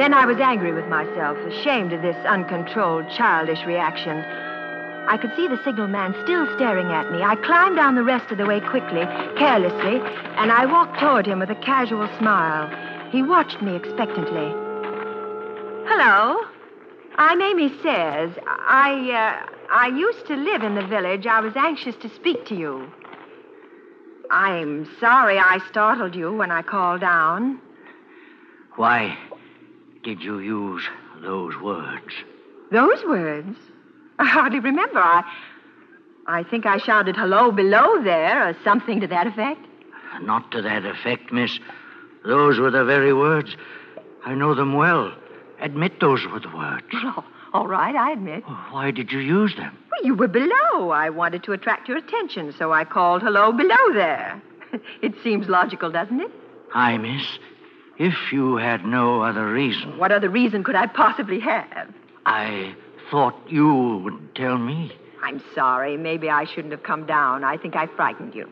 Then I was angry with myself, ashamed of this uncontrolled, childish reaction. I could see the signalman still staring at me. I climbed down the rest of the way quickly, carelessly, and I walked toward him with a casual smile. He watched me expectantly. Hello. I'm Amy Sayers. I used to live in the village. I was anxious to speak to you. I'm sorry I startled you when I called down. Why did you use those words? Those words? I hardly remember. I think I shouted hello below there or something to that effect. Not to that effect, miss. Those were the very words. I know them well. Admit those were the words. Oh, all right, I admit. Why did you use them? Well, you were below. I wanted to attract your attention, so I called hello below there. It seems logical, doesn't it? Aye, miss. If you had no other reason. What other reason could I possibly have? I thought you would tell me. I'm sorry. Maybe I shouldn't have come down. I think I frightened you.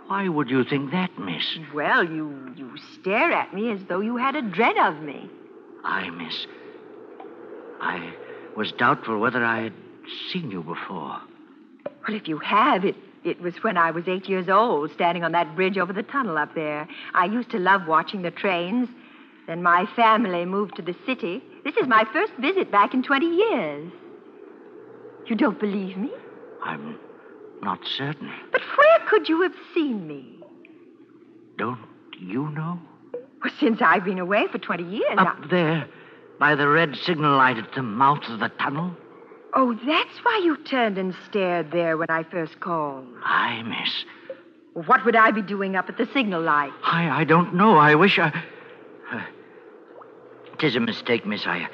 Why would you think that, miss? Well, you stare at me as though you had a dread of me. Aye, miss. I was doubtful whether I had seen you before. Well, if you have, it was when I was 8 years old, standing on that bridge over the tunnel up there. I used to love watching the trains. Then my family moved to the city. This is my first visit back in 20 years. You don't believe me? I'm not certain. But where could you have seen me? Don't you know? Well, since I've been away for 20 years. Up there, by the red signal light at the mouth of the tunnel. Oh, that's why you turned and stared there when I first called. Aye, miss. What would I be doing up at the signal light? I don't know. I wish I... 'Tis a mistake, miss. I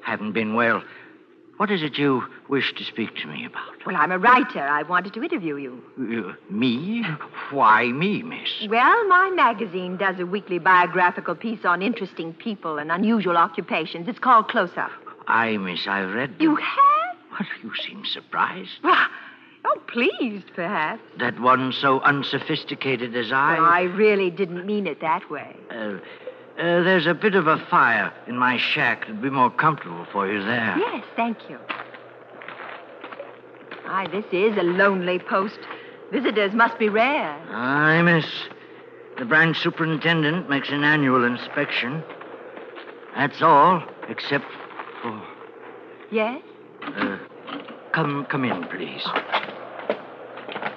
haven't been well. What is it you wish to speak to me about? Well, I'm a writer. I wanted to interview you. Me? Why me, miss? Well, my magazine does a weekly biographical piece on interesting people and unusual occupations. It's called Close Up. Aye, miss, I've read them. You have? What, you seem surprised. Oh, pleased, perhaps. That one so unsophisticated as I... Well, I really didn't mean it that way. There's a bit of a fire in my shack. It'd be more comfortable for you there. Yes, thank you. This is a lonely post. Visitors must be rare. Aye, miss. The branch superintendent makes an annual inspection. That's all, except for... Yes? Come in, please.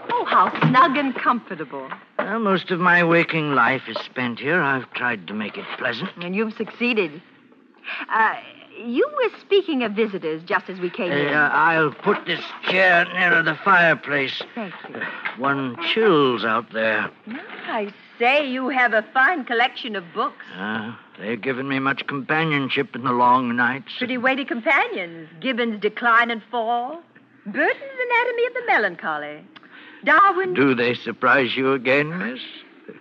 Oh, how snug and comfortable. Well, most of my waking life is spent here. I've tried to make it pleasant. And you've succeeded. You were speaking of visitors just as we came in. I'll put this chair nearer the fireplace. Thank you. One chills out there. I say, you have a fine collection of books. They've given me much companionship in the long nights. Pretty weighty companions. Gibbon's Decline and Fall. Burton's Anatomy of the Melancholy. Darwin... Do they surprise you again, miss?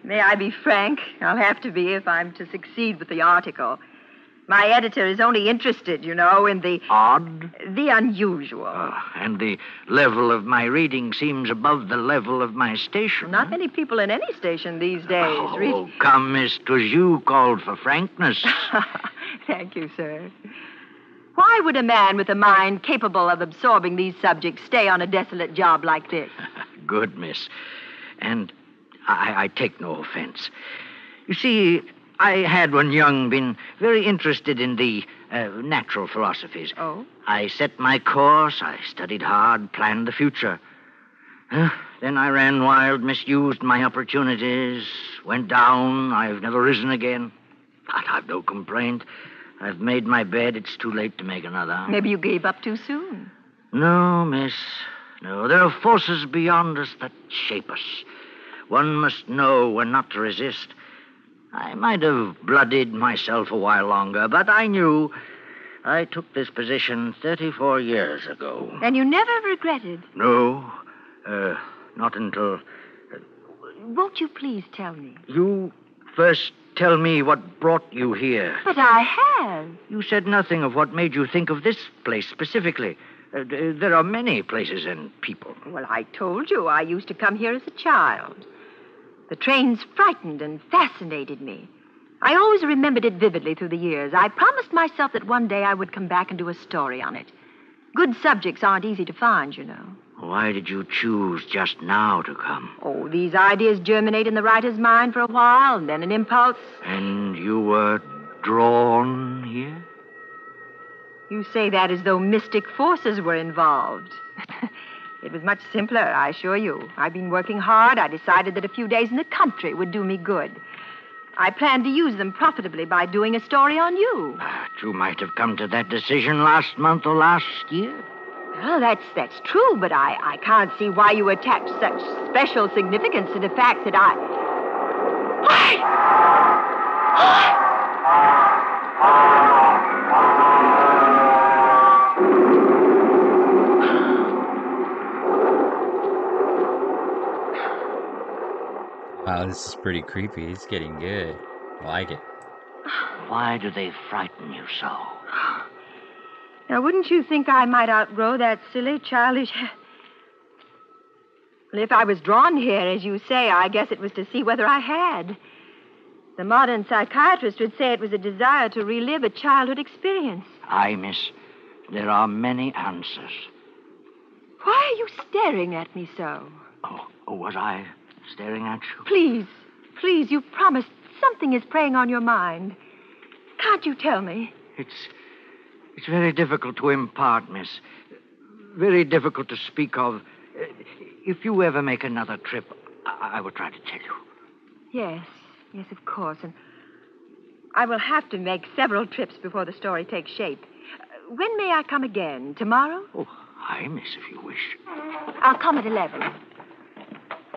May I be frank? I'll have to be if I'm to succeed with the article. My editor is only interested, in the... Odd? The unusual. And the level of my reading seems above the level of my station. Not many people in any station these days read... Oh, come, miss. 'Twas you called for frankness. Thank you, sir. Why would a man with a mind capable of absorbing these subjects stay on a desolate job like this? Good, miss. And I take no offense. You see, I had when young been very interested in the natural philosophies. Oh? I set my course, I studied hard, planned the future. Then I ran wild, misused my opportunities, went down, I've never risen again. But I've no complaint. I've made my bed, it's too late to make another. Maybe you gave up too soon. No, miss. No, there are forces beyond us that shape us. One must know when not to resist. I might have blooded myself a while longer, but I knew I took this position 34 years ago. And you never regretted? No, not until... Won't you please tell me? You first tell me what brought you here. But I have. You said nothing of what made you think of this place specifically. There are many places and people. Well, I told you I used to come here as a child. The trains frightened and fascinated me. I always remembered it vividly through the years. I promised myself that one day I would come back and do a story on it. Good subjects aren't easy to find, you know. Why did you choose just now to come? Oh, these ideas germinate in the writer's mind for a while, and then an impulse. And you were drawn here? You say that as though mystic forces were involved. It was much simpler, I assure you. I've been working hard. I decided that a few days in the country would do me good. I planned to use them profitably by doing a story on you. But you might have come to that decision last month or last year. Well, that's true, but I can't see why you attach such special significance to the fact that I... Wow, this is pretty creepy. It's getting good. I like it. Why do they frighten you so? Now, wouldn't you think I might outgrow that silly, childish... Well, if I was drawn here, as you say, I guess it was to see whether I had. The modern psychiatrist would say it was a desire to relive a childhood experience. Aye, miss. There are many answers. Why are you staring at me so? Oh, was I staring at you? Please, you promised something is preying on your mind. Can't you tell me? It's very difficult to impart, miss. Very difficult to speak of. If you ever make another trip, I will try to tell you. Yes, of course. And I will have to make several trips before the story takes shape. When may I come again? Tomorrow? Oh, aye, miss, if you wish. I'll come at 11.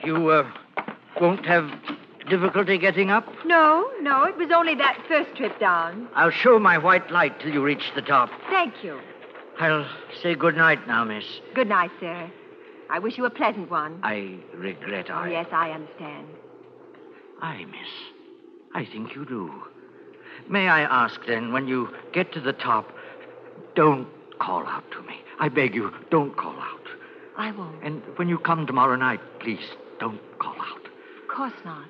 You, won't have difficulty getting up? No, it was only that first trip down. I'll show my white light till you reach the top. Thank you. I'll say good night now, miss. Good night, sir. I wish you a pleasant one. I regret Oh, yes, I understand. Aye, miss. I think you do. May I ask, then, when you get to the top, don't call out to me. I beg you, don't call out. I won't. And when you come tomorrow night, please, don't call out. Of course not.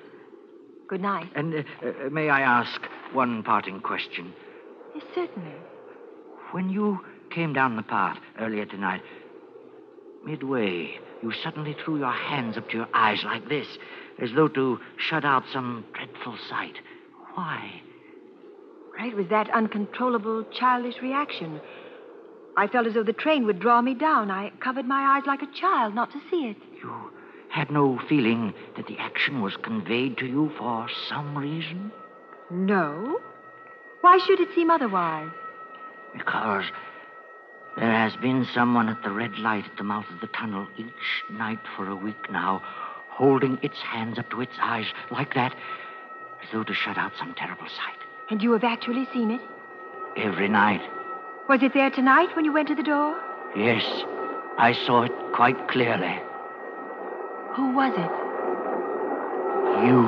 Good night. And may I ask one parting question? Yes, certainly. When you came down the path earlier tonight, midway, you suddenly threw your hands up to your eyes like this, as though to shut out some dreadful sight. Why? It was that uncontrollable, childish reaction. I felt as though the train would draw me down. I covered my eyes like a child not to see it. You had no feeling that the action was conveyed to you for some reason? No. Why should it seem otherwise? Because there has been someone at the red light at the mouth of the tunnel each night for a week now, holding its hands up to its eyes like that, as though to shut out some terrible sight. And you have actually seen it? Every night. Was it there tonight when you went to the door? Yes, I saw it quite clearly. Who was it? You.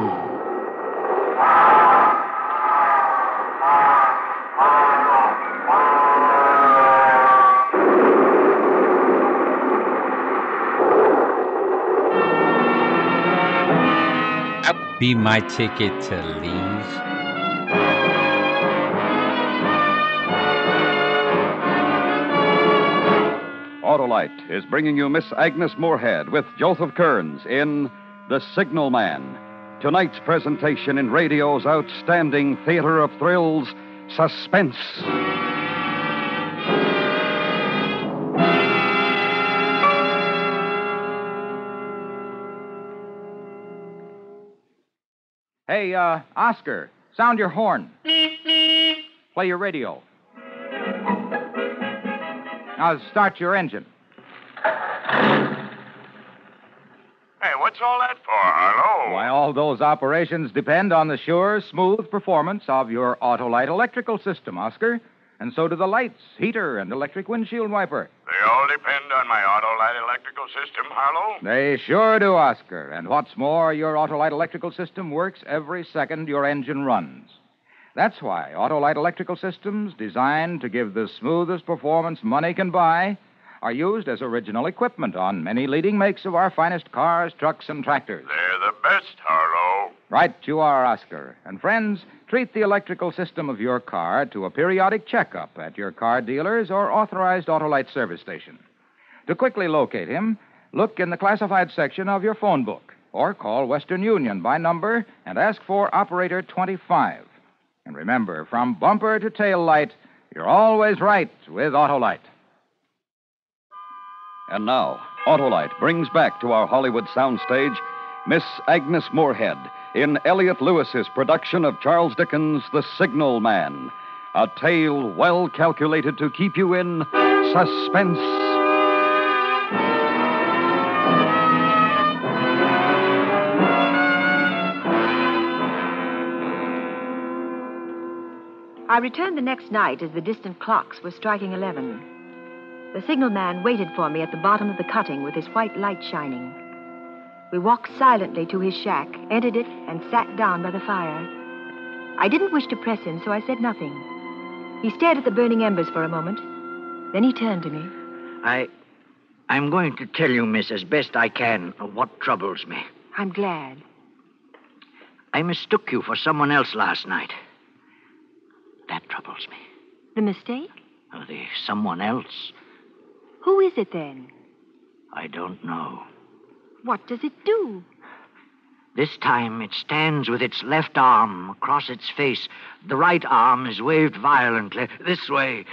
That would be my ticket to leave. Autolite is bringing you Miss Agnes Moorehead with Joseph Kearns in The Signalman. Tonight's presentation in radio's outstanding theater of thrills, Suspense. Hey, Oscar, sound your horn. Play your radio. Now start your engine. Hey, what's all that for, Harlow? Why, all those operations depend on the sure, smooth performance of your Autolite electrical system, Oscar. And so do the lights, heater, and electric windshield wiper. They all depend on my Autolite electrical system, Harlow? They sure do, Oscar. And what's more, your Autolite electrical system works every second your engine runs. That's why Autolite electrical systems, designed to give the smoothest performance money can buy, are used as original equipment on many leading makes of our finest cars, trucks, and tractors. They're the best, Harlow. Right, you are, Oscar. And friends, treat the electrical system of your car to a periodic checkup at your car dealer's or authorized Autolite service station. To quickly locate him, look in the classified section of your phone book or call Western Union by number and ask for Operator 25. And remember, from bumper to tail light, you're always right with Autolite. And now, Autolite brings back to our Hollywood soundstage Miss Agnes Moorehead in Elliot Lewis's production of Charles Dickens' The Signalman, a tale well calculated to keep you in suspense. I returned the next night as the distant clocks were striking 11. The signalman waited for me at the bottom of the cutting with his white light shining. We walked silently to his shack, entered it, and sat down by the fire. I didn't wish to press him, so I said nothing. He stared at the burning embers for a moment. Then he turned to me. I'm going to tell you, miss, as best I can, what troubles me. I'm glad. I mistook you for someone else last night. That troubles me. The mistake? Oh, the someone else. Who is it, then? I don't know. What does it do? This time it stands with its left arm across its face. The right arm is waved violently, this way,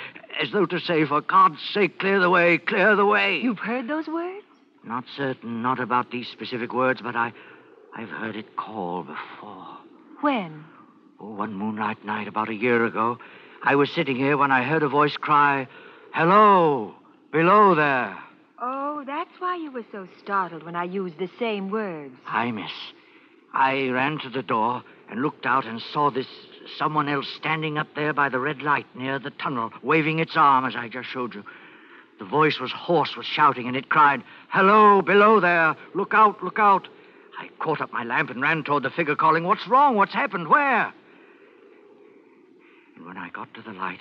as though to say, for God's sake, clear the way, clear the way. You've heard those words? Not certain, not about these specific words, but I've heard it call before. When? Oh, one moonlight night about a year ago, I was sitting here when I heard a voice cry, "Hello, below there." Oh, that's why you were so startled when I used the same words. Hi, miss. I ran to the door and looked out and saw this someone else standing up there by the red light near the tunnel, waving its arm as I just showed you. The voice was hoarse with shouting, and it cried, "Hello, below there. Look out, look out." I caught up my lamp and ran toward the figure, calling, "What's wrong? What's happened? Where?" And when I got to the light,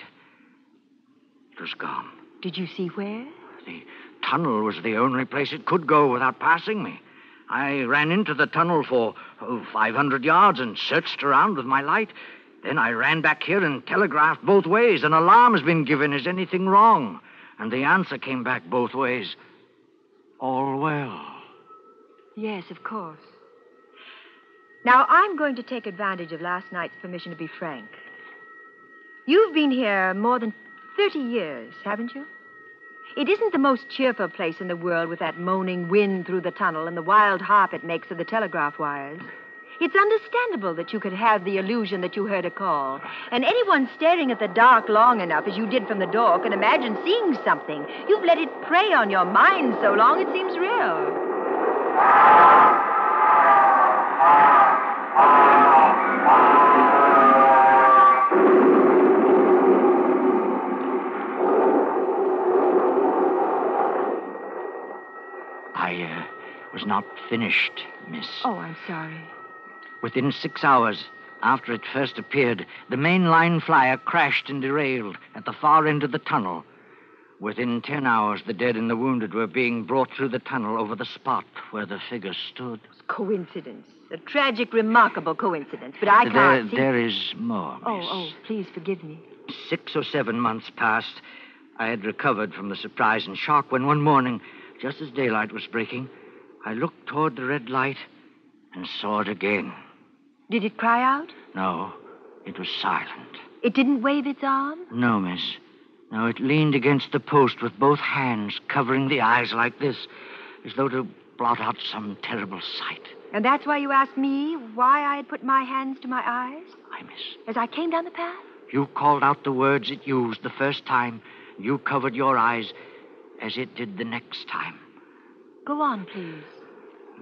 it was gone. Did you see where? The tunnel was the only place it could go without passing me. I ran into the tunnel for 500 yards and searched around with my light. Then I ran back here and telegraphed both ways. An alarm has been given. Is anything wrong? And the answer came back both ways. All well. Yes, of course. Now, I'm going to take advantage of last night's permission to be frank. You've been here more than 30 years, haven't you? It isn't the most cheerful place in the world with that moaning wind through the tunnel and the wild harp it makes of the telegraph wires. It's understandable that you could have the illusion that you heard a call. And anyone staring at the dark long enough, as you did from the door, can imagine seeing something. You've let it prey on your mind so long it seems real. I was not finished, miss. Oh, I'm sorry. Within 6 hours after it first appeared, the main line flyer crashed and derailed at the far end of the tunnel. Within 10 hours, the dead and the wounded were being brought through the tunnel over the spot where the figure stood. Coincidence. A tragic, remarkable coincidence. But I can't see... There is more, miss. Oh, please forgive me. 6 or 7 months passed. I had recovered from the surprise and shock when one morning, just as daylight was breaking, I looked toward the red light and saw it again. Did it cry out? No, it was silent. It didn't wave its arm? No, miss. No, it leaned against the post with both hands covering the eyes like this, as though to blot out some terrible sight. And that's why you asked me why I had put my hands to my eyes? Aye, miss. As I came down the path? You called out the words it used the first time. You covered your eyes as it did the next time. Go on, please.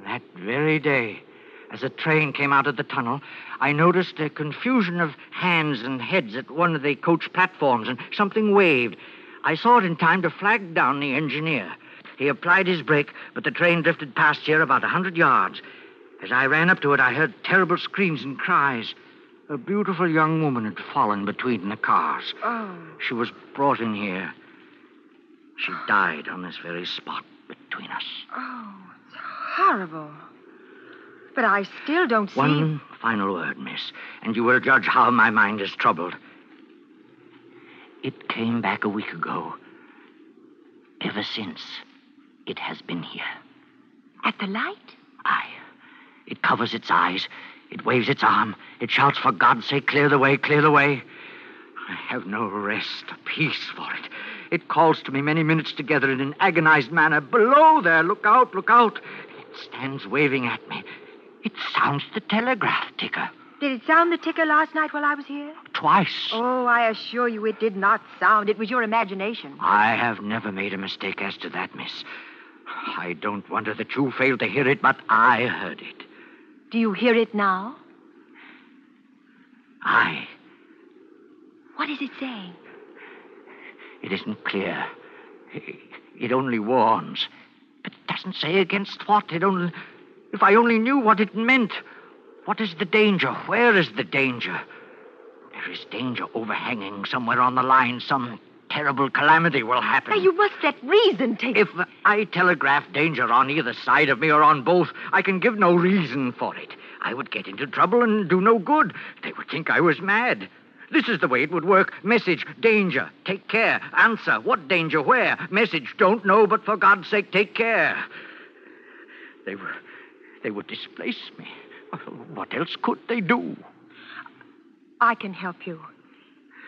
That very day, as a train came out of the tunnel, I noticed a confusion of hands and heads at one of the coach platforms, and something waved. I saw it in time to flag down the engineer. He applied his brake, but the train drifted past here about 100 yards. As I ran up to it, I heard terrible screams and cries. A beautiful young woman had fallen between the cars. Oh. She was brought in here. She died on this very spot between us. Oh, it's horrible. But I still don't see... One final word, miss, and you will judge how my mind is troubled. It came back a week ago. Ever since, it has been here. At the light? Aye. It covers its eyes. It waves its arm. It shouts, for God's sake, clear the way, clear the way. I have no rest or peace for it. It calls to me many minutes together in an agonized manner. Below there, look out, look out. It stands waving at me. It sounds the telegraph ticker. Did it sound the ticker last night while I was here? Twice. Oh, I assure you it did not sound. It was your imagination. I have never made a mistake as to that, miss. I don't wonder that you failed to hear it, but I heard it. Do you hear it now? Aye. What is it saying? It isn't clear. It only warns. But it doesn't say against what. If I only knew what it meant. What is the danger? Where is the danger? There is danger overhanging somewhere on the line. Some terrible calamity will happen. Now, you must let reason take... If I telegraph danger on either side of me or on both, I can give no reason for it. I would get into trouble and do no good. They would think I was mad. This is the way it would work. Message, danger, take care. Answer, what danger, where? Message, don't know, but for God's sake, take care. They would displace me. What else could they do? I can help you.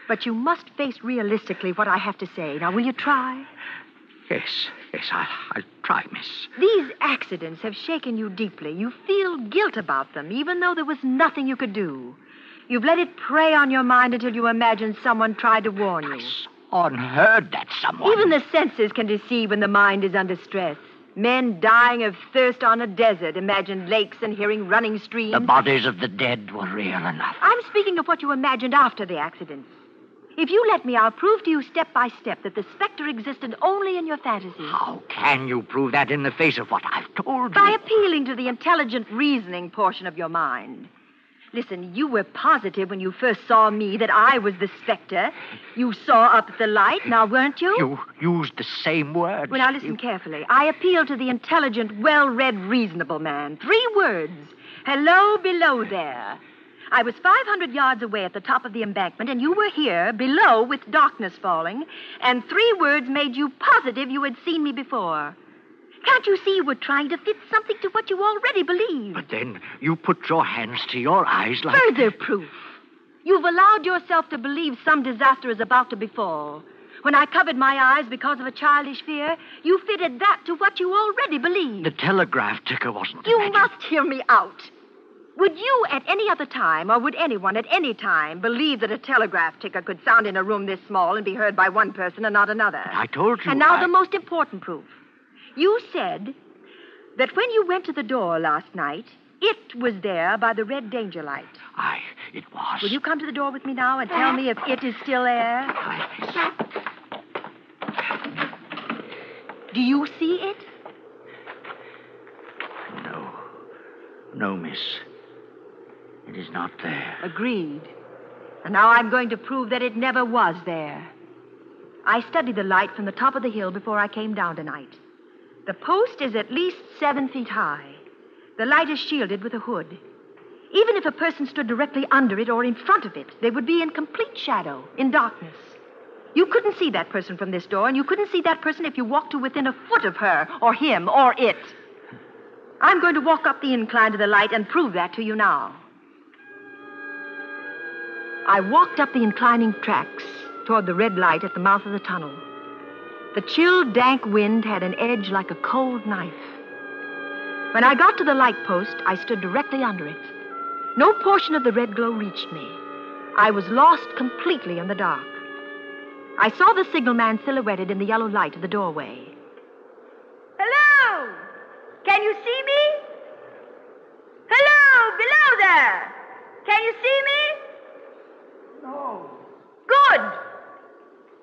But you must face realistically what I have to say. Now, will you try? Yes, I'll try, miss. These accidents have shaken you deeply. You feel guilt about them, even though there was nothing you could do. You've let it prey on your mind until you imagine someone tried to warn you. I saw and heard that someone. Even the senses can deceive when the mind is under stress. Men dying of thirst on a desert imagined lakes and hearing running streams. The bodies of the dead were real enough. I'm speaking of what you imagined after the accidents. If you let me, I'll prove to you step by step that the specter existed only in your fantasies. How can you prove that in the face of what I've told you? By appealing to the intelligent reasoning portion of your mind. Listen, you were positive when you first saw me that I was the specter. You saw up at the light, now weren't you? You used the same words. Well, now listen carefully. I appeal to the intelligent, well-read, reasonable man. 3 words. Hello, below there. I was 500 yards away at the top of the embankment, and you were here, below, with darkness falling, and 3 words made you positive you had seen me before. Can't you see you were trying to fit something to what you already believed? But then you put your hands to your eyes like... Further proof. You've allowed yourself to believe some disaster is about to befall. When I covered my eyes because of a childish fear, you fitted that to what you already believed. The telegraph ticker wasn't the You magic. must hear me out. Would you at any other time, or would anyone at any time, believe that a telegraph ticker could sound in a room this small and be heard by one person and not another? I told you. And now the most important proof. You said that when you went to the door last night, it was there by the red danger light. Aye, it was. Will you come to the door with me now and tell me if it is still there? Aye, miss. Do you see it? No, miss. It is not there. Agreed. And now I'm going to prove that it never was there. I studied the light from the top of the hill before I came down tonight. The post is at least 7 feet high. The light is shielded with a hood. Even if a person stood directly under it or in front of it, they would be in complete shadow, in darkness. You couldn't see that person from this door, and you couldn't see that person if you walked to within a foot of her, or him, or it. I'm going to walk up the incline to the light and prove that to you now. I walked up the inclining tracks toward the red light at the mouth of the tunnel. The chill, dank wind had an edge like a cold knife. When I got to the light post, I stood directly under it. No portion of the red glow reached me. I was lost completely in the dark. I saw the signalman silhouetted in the yellow light of the doorway. Hello! Can you see me? Hello, below there! Can you see me? No. Good!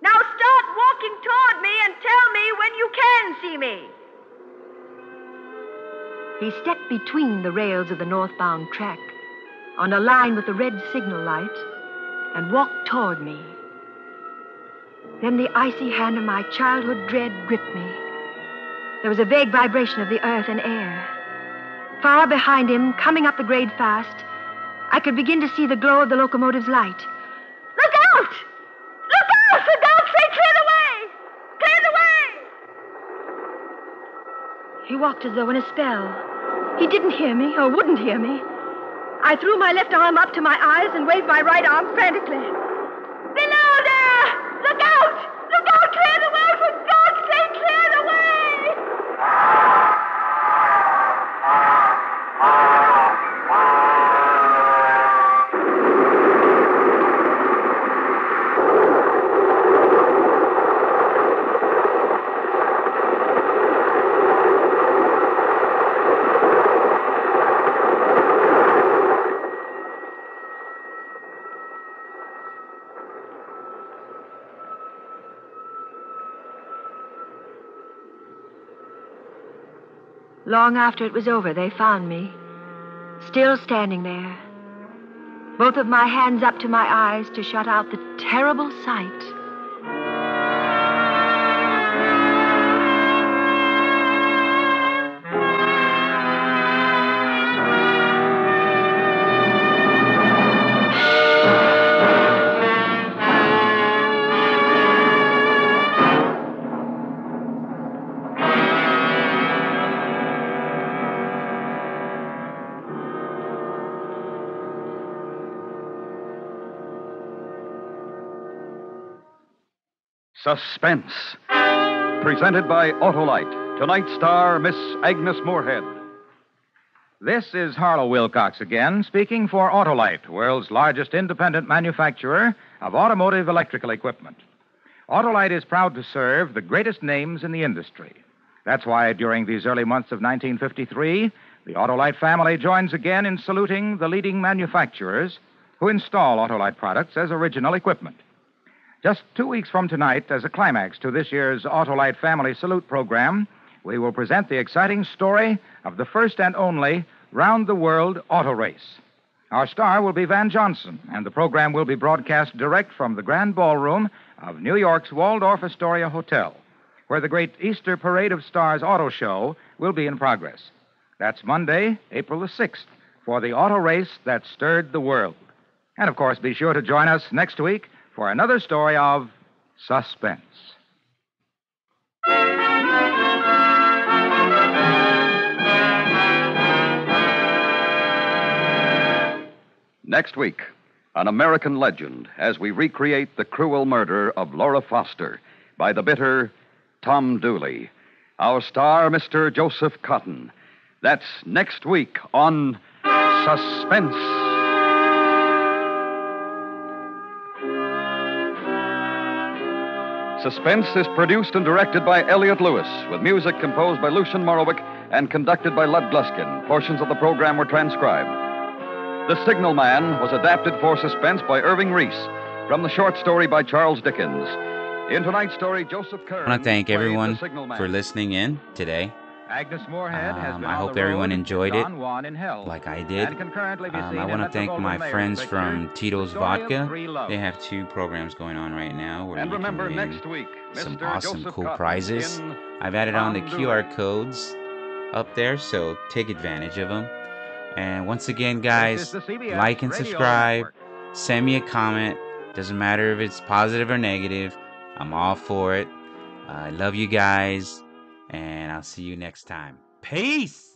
Now start walking toward me and tell me when you can see me. He stepped between the rails of the northbound track on a line with the red signal light and walked toward me. Then the icy hand of my childhood dread gripped me. There was a vague vibration of the earth and air. Far behind him, coming up the grade fast, I could begin to see the glow of the locomotive's light. Look out! Look out! For God's sake, clear the way! Clear the way! He walked as though in a spell. He didn't hear me, or wouldn't hear me. I threw my left arm up to my eyes and waved my right arm frantically. Below there! Look out! Look out! Clear the way! For God's sake, clear the way! Long after it was over, they found me, still standing there, both of my hands up to my eyes to shut out the terrible sight. Suspense, presented by Autolite. Tonight's star, Miss Agnes Moorehead. This is Harlow Wilcox again, speaking for Autolite, world's largest independent manufacturer of automotive electrical equipment. Autolite is proud to serve the greatest names in the industry. That's why during these early months of 1953, the Autolite family joins again in saluting the leading manufacturers who install Autolite products as original equipment. Just 2 weeks from tonight, as a climax to this year's Autolite Family Salute program, we will present the exciting story of the first and only round-the-world auto race. Our star will be Van Johnson, and the program will be broadcast direct from the Grand Ballroom of New York's Waldorf Astoria Hotel, where the great Easter Parade of Stars auto show will be in progress. That's Monday, April the 6th, for the auto race that stirred the world. And, of course, be sure to join us next week for another story of suspense. Next week, an American legend as we recreate the cruel murder of Laura Foster by the bitter Tom Dooley. Our star, Mr. Joseph Cotton. That's next week on Suspense. Suspense is produced and directed by Elliott Lewis, with music composed by Lucian Morowick and conducted by Lud Gluskin. Portions of the program were transcribed. The Signalman was adapted for Suspense by Irving Reese from the short story by Charles Dickens. In tonight's story, Joseph Kearns I want to thank played the everyone Signalman. for listening in today. Agnes Moorehead has been I on hope the road everyone enjoyed it, Don Juan in Hell, like I did. and can currently be seen I in want to thank my Metro-Goldwyn-Mayer's friends picture, from Tito's The Story of Vodka. Three Loves. They have 2 programs going on right now where And you remember, can win next week, some Mr. awesome, Joseph cool Cotton prizes. in I've added on the Tom QR Dooley. codes up there, so take advantage of them. And once again, This guys, is the CBS like and Radio subscribe. Network. Send me a comment. Doesn't matter if it's positive or negative. I'm all for it. I love you guys, and I'll see you next time. Peace!